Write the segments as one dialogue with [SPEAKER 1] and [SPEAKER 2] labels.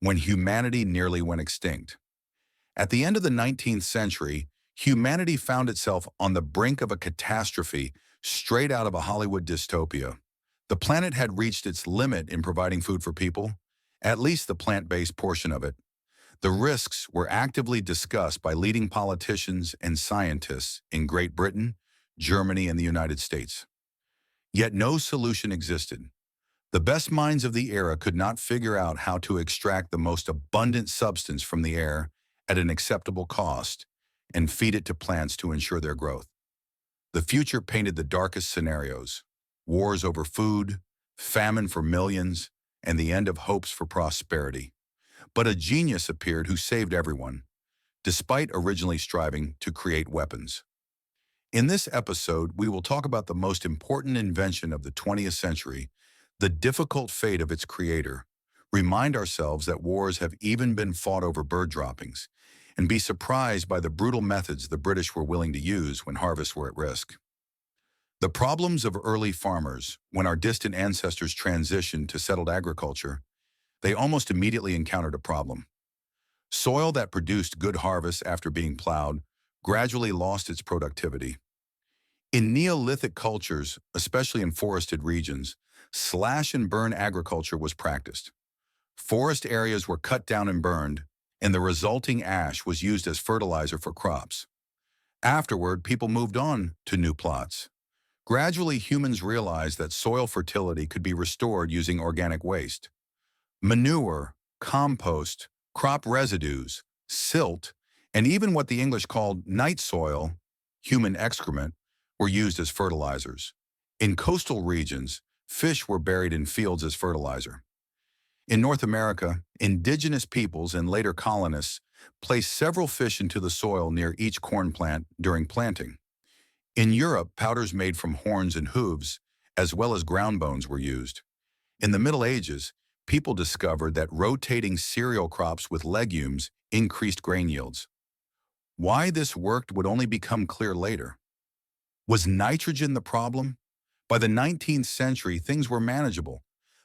[SPEAKER 1] when humanity nearly went extinct. At the end of the 19th century, humanity found itself on the brink of a catastrophe straight out of a Hollywood dystopia. The planet had reached its limit in providing food for people, at least the plant-based portion of it. The risks were actively discussed by leading politicians and scientists in Great Britain, Germany, and the United States. Yet no solution existed. The best minds of the era could not figure out how to extract the most abundant substance from the air at an acceptable cost and feed it to plants to ensure their growth. The future painted the darkest scenarios: wars over food, famine for millions, and the end of hopes for prosperity. But a genius appeared who saved everyone, despite originally striving to create weapons. In this episode, we will talk about the most important invention of the 20th century, the difficult fate of its creator, remind ourselves that wars have even been fought over bird droppings, and be surprised by the brutal methods the British were willing to use when harvests were at risk. The problems of early farmers, when our distant ancestors transitioned to settled agriculture, they almost immediately encountered a problem. Soil that produced good harvests after being plowed gradually lost its productivity. In Neolithic cultures, especially in forested regions, slash and burn agriculture was practiced. Forest areas were cut down and burned, and the resulting ash was used as fertilizer for crops. Afterward, people moved on to new plots. Gradually, humans realized that soil fertility could be restored using organic waste. Manure, compost, crop residues, silt, and even what the English called night soil, human excrement, were used as fertilizers. In coastal regions, fish were buried in fields as fertilizer. In North America, indigenous peoples and later colonists placed several fish into the soil near each corn plant during planting. In Europe, powders made from horns and hooves, as well as ground bones, were used. In the Middle Ages, people discovered that rotating cereal crops with legumes increased grain yields. Why this worked would only become clear later. Was nitrogen the problem? By the 19th century, things were manageable,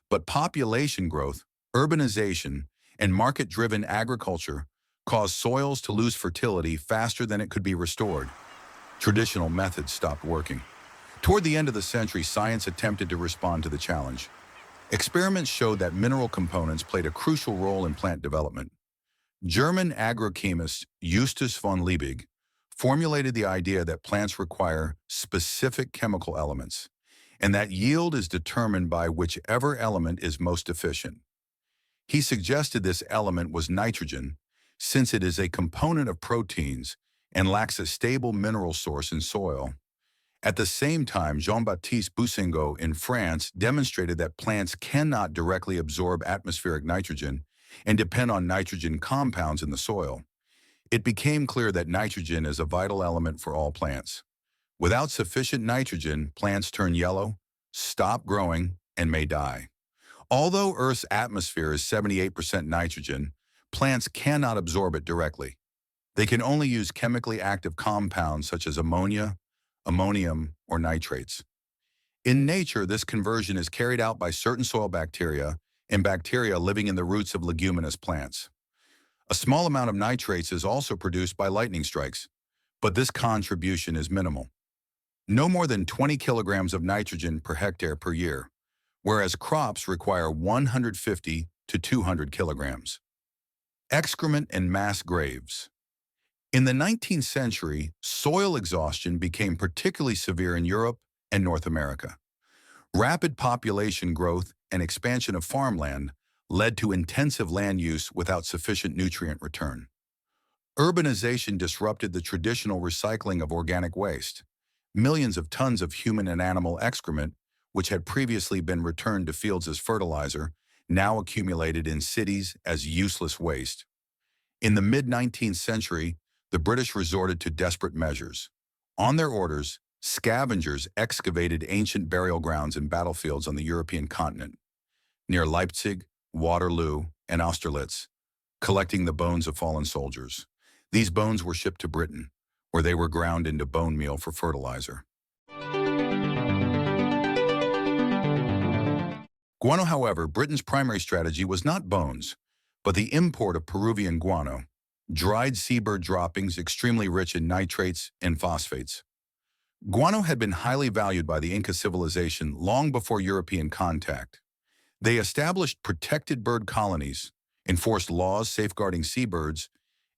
[SPEAKER 1] but population growth, urbanization, and market-driven agriculture caused soils to lose fertility faster than it could be restored. Traditional methods stopped working. Toward the end of the century, science attempted to respond to the challenge. Experiments showed that mineral components played a crucial role in plant development. German agrochemist Justus von Liebig formulated the idea that plants require specific chemical elements, and that yield is determined by whichever element is most efficient. He suggested this element was nitrogen, since it is a component of proteins and lacks a stable mineral source in soil. At the same time, Jean-Baptiste Boussingault in France demonstrated that plants cannot directly absorb atmospheric nitrogen and depend on nitrogen compounds in the soil. It became clear that nitrogen is a vital element for all plants. Without sufficient nitrogen, plants turn yellow, stop growing, and may die. Although Earth's atmosphere is 78% nitrogen, plants cannot absorb it directly. They can only use chemically active compounds such as ammonia, ammonium, or nitrates. In nature, this conversion is carried out by certain soil bacteria and bacteria living in the roots of leguminous plants. A small amount of nitrates is also produced by lightning strikes, but this contribution is minimal. No more than 20 kilograms of nitrogen per hectare per year, whereas crops require 150 to 200 kilograms. Excrement and mass graves. In the 19th century, soil exhaustion became particularly severe in Europe and North America. Rapid population growth and expansion of farmland led to intensive land use without sufficient nutrient return. Urbanization disrupted the traditional recycling of organic waste. Millions of tons of human and animal excrement, which had previously been returned to fields as fertilizer, now accumulated in cities as useless waste. In the mid-19th century, the British resorted to desperate measures. On their orders, scavengers excavated ancient burial grounds and battlefields on the European continent, near Leipzig, Waterloo, and Austerlitz, collecting the bones of fallen soldiers. These bones were shipped to Britain, where they were ground into bone meal for fertilizer. Guano, however, Britain's primary strategy was not bones, but the import of Peruvian guano, dried seabird droppings extremely rich in nitrates and phosphates. Guano had been highly valued by the Inca civilization long before European contact. They established protected bird colonies, enforced laws safeguarding seabirds,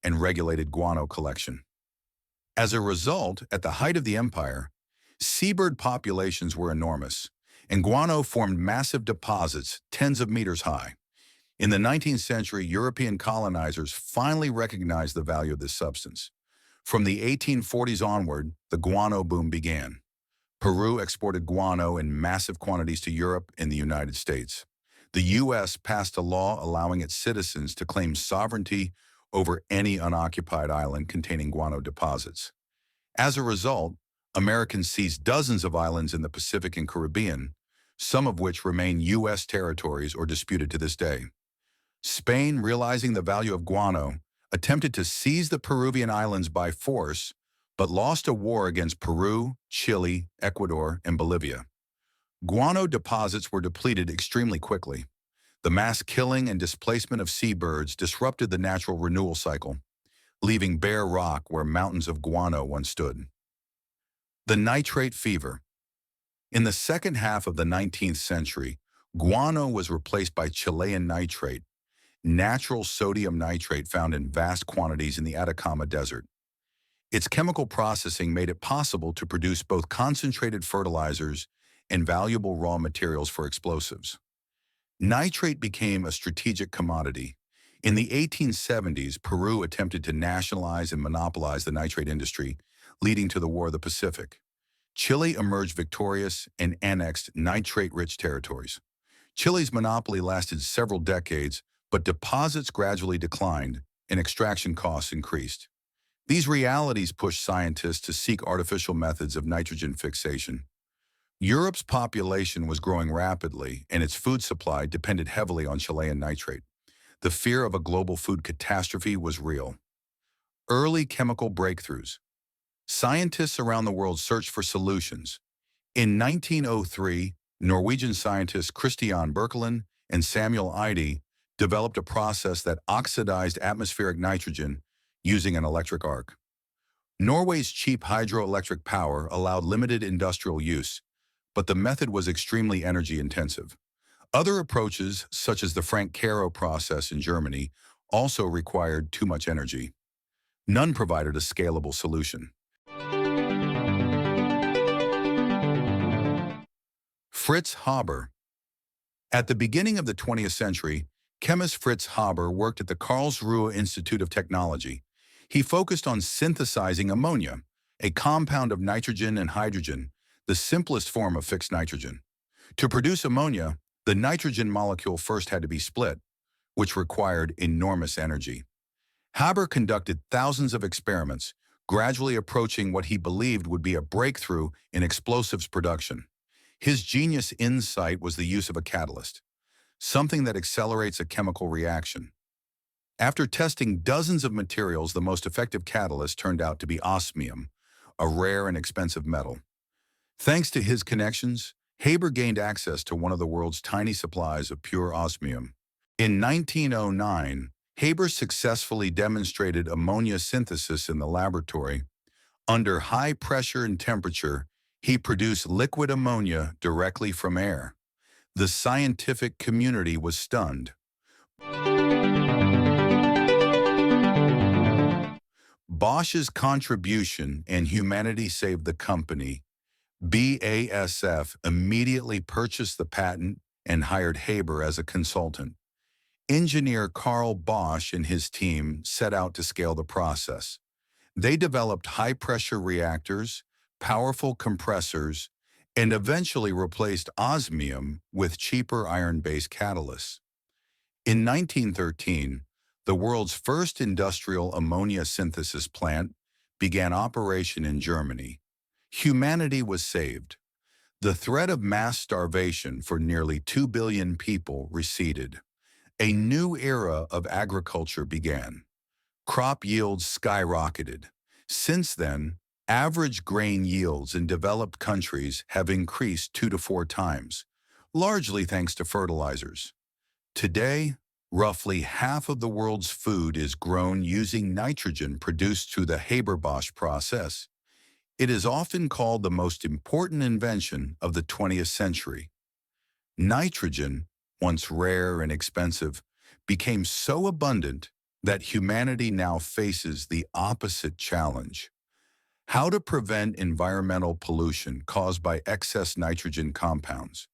[SPEAKER 1] and regulated guano collection. As a result, at the height of the empire, seabird populations were enormous, and guano formed massive deposits tens of meters high. In the 19th century, European colonizers finally recognized the value of this substance. From the 1840s onward, the guano boom began. Peru exported guano in massive quantities to Europe and the United States. The U.S. passed a law allowing its citizens to claim sovereignty over any unoccupied island containing guano deposits. As a result, Americans seized dozens of islands in the Pacific and Caribbean, some of which remain U.S. territories or disputed to this day. Spain, realizing the value of guano, attempted to seize the Peruvian islands by force, but lost a war against Peru, Chile, Ecuador, and Bolivia. Guano deposits were depleted extremely quickly. The mass killing and displacement of seabirds disrupted the natural renewal cycle, leaving bare rock where mountains of guano once stood. The nitrate fever. In the second half of the 19th century, guano was replaced by Chilean nitrate, natural sodium nitrate found in vast quantities in the Atacama Desert. Its chemical processing made it possible to produce both concentrated fertilizers and valuable raw materials for explosives. Nitrate became a strategic commodity. In the 1870s, Peru attempted to nationalize and monopolize the nitrate industry, leading to the War of the Pacific. Chile emerged victorious and annexed nitrate-rich territories. Chile's monopoly lasted several decades, but deposits gradually declined and extraction costs increased. These realities pushed scientists to seek artificial methods of nitrogen fixation. Europe's population was growing rapidly, and its food supply depended heavily on Chilean nitrate. The fear of a global food catastrophe was real. Early chemical breakthroughs. Scientists around the world searched for solutions. In 1903, Norwegian scientists Christian Birkeland and Samuel Eide developed a process that oxidized atmospheric nitrogen using an electric arc. Norway's cheap hydroelectric power allowed limited industrial use, but the method was extremely energy-intensive. Other approaches, such as the Frank-Caro process in Germany, also required too much energy. None provided a scalable solution. Fritz Haber. At the beginning of the 20th century, chemist Fritz Haber worked at the Karlsruhe Institute of Technology. He focused on synthesizing ammonia, a compound of nitrogen and hydrogen, the simplest form of fixed nitrogen. To produce ammonia, the nitrogen molecule first had to be split, which required enormous energy. Haber conducted thousands of experiments, gradually approaching what he believed would be a breakthrough in explosives production. His genius insight was the use of a catalyst, something that accelerates a chemical reaction. After testing dozens of materials, the most effective catalyst turned out to be osmium, a rare and expensive metal. Thanks to his connections, Haber gained access to one of the world's tiny supplies of pure osmium. In 1909, Haber successfully demonstrated ammonia synthesis in the laboratory. Under high pressure and temperature, he produced liquid ammonia directly from air. The scientific community was stunned. Bosch's contribution and humanity saved the company. BASF immediately purchased the patent and hired Haber as a consultant. Engineer Carl Bosch and his team set out to scale the process. They developed high-pressure reactors, powerful compressors, and eventually replaced osmium with cheaper iron-based catalysts. In 1913, the world's first industrial ammonia synthesis plant began operation in Germany. Humanity was saved. The threat of mass starvation for nearly 2 billion people receded. A new era of agriculture began. Crop yields skyrocketed. Since then, average grain yields in developed countries have increased 2 to 4 times, largely thanks to fertilizers. Today, Roughly half of the world's food is grown using nitrogen produced through the Haber-Bosch process. It is often called the most important invention of the 20th century. Nitrogen, once rare and expensive, became so abundant that humanity now faces the opposite challenge: how to prevent environmental pollution caused by excess nitrogen compounds.